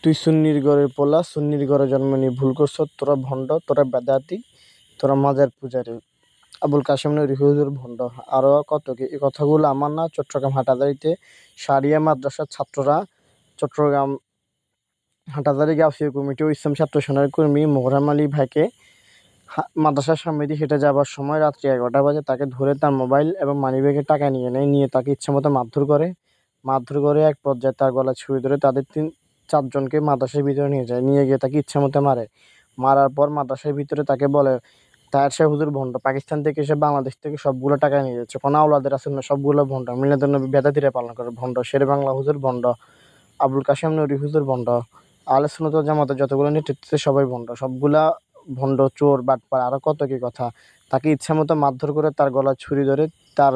তুই সুন্নির ঘরের পোলা, সুন্নির ঘরে জন্ম নিয়ে ভুল করছ, তোরা ভণ্ড, তোরা বেদাতি, তোরা মাজার পূজারি। আবুল কাশেম নূরি হুজুর ভণ্ড। আরও কত কি, এই কথাগুলো আমার না, চট্টগ্রাম হাটাজারিতে সারিয়া মাদ্রাসার ছাত্ররা, চট্টগ্রাম হাটাজারি গাউসিয়া কমিটি ও ইসলাম ছাত্র সেনার কর্মী মোহরাম আলী ভাইকে মাদ্রাসার সামনে দিয়ে হেঁটে যাবার সময় রাত্রি 11টা বাজে তাকে ধরে তার মোবাইল এবং মানিব্যাগের টাকা নিয়ে তাকে ইচ্ছামতো মারধর করে এক পর্যায়ে তার গলা ছুরি ধরে তাদের 4জনকে মাদ্রাসার ভিতরে নিয়ে গিয়ে তাকে ইচ্ছামতো মারার পর মাদ্রাসার ভিতরে তাকে বলে তাহের শাহ হুজুর ভণ্ড, পাকিস্তান থেকে এসে বাংলাদেশ থেকে সবগুলো টাকা নিয়ে যাচ্ছে, কোনো আওলাদের রাসূল না, সবগুলো ভণ্ড, মিলাদুন্নবী বেদাতিরা পালন করে ভণ্ড, শেরে বাংলা হুজুর ভণ্ড, আবুল কাশেম নূরি হুজুর ভণ্ড, আহলে সুন্নাত ওয়াল জামাতের যতগুলো নেতৃত্ব সবাই ভণ্ড, সবগুলা ভণ্ড, চোর, বাটপার, আরও কত কি কথা। তাকে ইচ্ছামতো মারধর করে তার গলায় ছুরি ধরে তার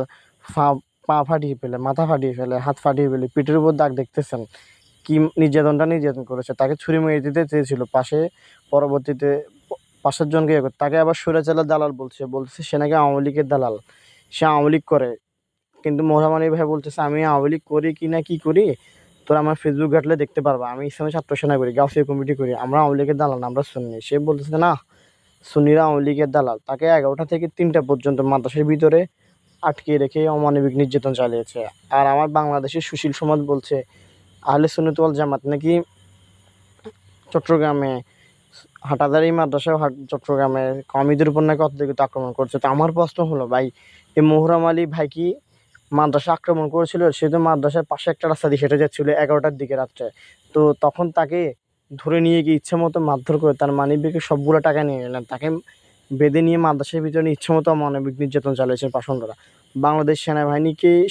পা ফাটিয়ে ফেলে, মাথা ফাটিয়ে ফেলে, হাত ফাটিয়ে ফেলে, পিঠের উপর দাগ দেখতেছেন। কি নির্যাতন করেছে। তাকে ছুরি মেরে দিতে চেয়েছিল পরবর্তীতে পাশের জনকে তাকে আবার স্বৈরাচারের দালাল বলছে সে নাকি আওয়ামী লীগের দালাল, সে আওয়ামী লীগ করে। কিন্তু মোহরাম আলী ভাই বলতেছে আমি আওয়ামী লীগ করি কি না কি করি তোরা আমার ফেসবুক ঘাটলে দেখতে পারবা, আমি ইসলামী ছাত্র সেনা করি, গাউসিয়া কমিটি করি, আমরা আওয়ামী লীগের দালাল না, আমরা সুন্নি। সে বলতেছে না, সুন্নিরা আওয়ামী লীগের দালাল। তাকে 11টা থেকে 3টা পর্যন্ত মাদ্রাসার ভিতরে আটকে রেখে অমানবিক নির্যাতন চালিয়েছে। আর আমার বাংলাদেশের সুশীল সমাজ বলছে আহলে সুন্নাত ওয়াল জামাত নাকি চট্টগ্রামে হাটাজারি মাদ্রাসা চট্টগ্রামে কওমিদের উপর নাকি অত্যাধিক আক্রমণ করছে। তো আমার প্রশ্ন হলো ভাই, এই মোহরাম আলী ভাই কি মাদ্রাসা আক্রমণ করেছিল? সে তো মাদ্রাসার পাশে একটা রাস্তা দিয়ে হেঁটে যাচ্ছিল 11টার দিকে রাত্রে। তো তখন তাকে ধরে নিয়ে গিয়ে ইচ্ছামতো মারধর করে তার মানিব্যাগে সবগুলো টাকা নিয়ে নিলেন। তাকে বেঁধে নিয়ে মাদ্রাসার ভিতরে ইচ্ছামতো অমানবিক নির্যাতন চালিয়েছে পাষণ্ডরা। বাংলাদেশ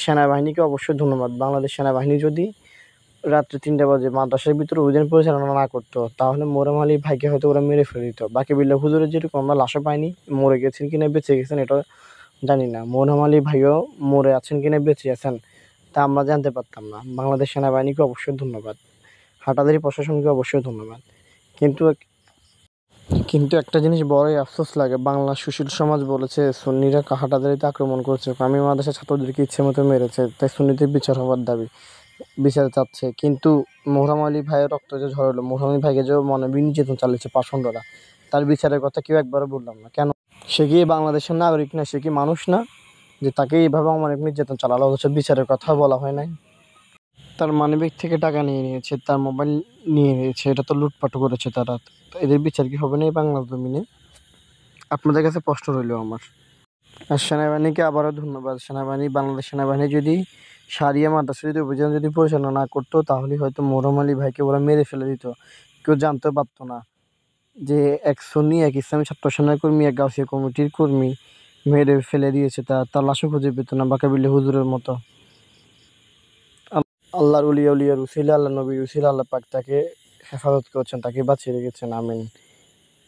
সেনাবাহিনীকে অবশ্যই ধন্যবাদ। বাংলাদেশ সেনাবাহিনী যদি রাত্রে 3টা বাজে মাদ্রাসার ভিতরে অভিযান পরিচালনা না করতো তাহলে মোহরাম আলী ভাইকে হয়তো ওরা মেরে ফেলে দিত। বাকি বিল্লাহ হুজুরের যেরকম আমরা লাশও পাইনি, মরে গেছেন কিনা বেঁচে গেছেন এটা জানি না, মোহরাম আলী ভাইও মরে আছেন কিনা বেঁচে আছেন তা আমরা জানতে পারতাম না। বাংলাদেশ সেনাবাহিনীকে অবশ্যই ধন্যবাদ, হাটাজারি প্রশাসনকে অবশ্যই ধন্যবাদ। কিন্তু একটা জিনিস বড়ই আফসোস লাগে, বাংলা সুশীল সমাজ বলেছে সুন্নিরা হাটাজারিতে আক্রমণ করছে, আমি মাদ্রাসার ছাত্রদেরকে ইচ্ছে মতো মেরেছে, তাই সুন্নিদের বিচার হওয়ার দাবি বিচার চাচ্ছে। কিন্তু মোহরাম আলী ভাইয়ের রক্ত যে ঝরালো, মোহরাম আলী ভাইকে যে মানবিক নির্যাতন চালিয়েছে পাষণ্ডরা, তার বিচারের কথা কেউ একবারও বললাম না। কেন? সে কি বাংলাদেশের নাগরিক না? সে কি মানুষ না যে তাকে এইভাবে অমানবিক নির্যাতন চালালো, অথচ বিচারের কথা বলা হয় নাই? তার মানিব্যাগ থেকে টাকা নিয়ে নিয়েছে, তার মোবাইল নিয়ে নিয়েছে, এটা তো লুটপাট করেছে তারা। এদের বিচার কি হবে না এই বাংলার জমিনে? আপনাদের কাছে প্রশ্ন রইল আমার। আর সেনাবাহিনীকে আবারও ধন্যবাদ। বাংলাদেশ সেনাবাহিনী যদি সারিয়া মাদ্রাসা অভিযান পরিচালনা না করতো তাহলে হয়তো মোহরাম আলী ভাইকে ওরা মেরে ফেলে দিত, কেউ জানতে পারতো না যে এক সুন্নি, এক ইসলামী ছাত্র সেনার কর্মী, এক গাউসিয়া কমিটির কর্মী মেরে ফেলে দিয়েছে। তার লাশও খুঁজে পেত না বাকাবিল্লাহ হুজুরের মতো। আল্লাহর উলিয়ার উসিলা, আল্লাহ নবীর উসিলা আল্লাহ পাক তাকে হেফাজত করছেন, তাকে বাঁচিয়ে রেখেছেন। আমিন।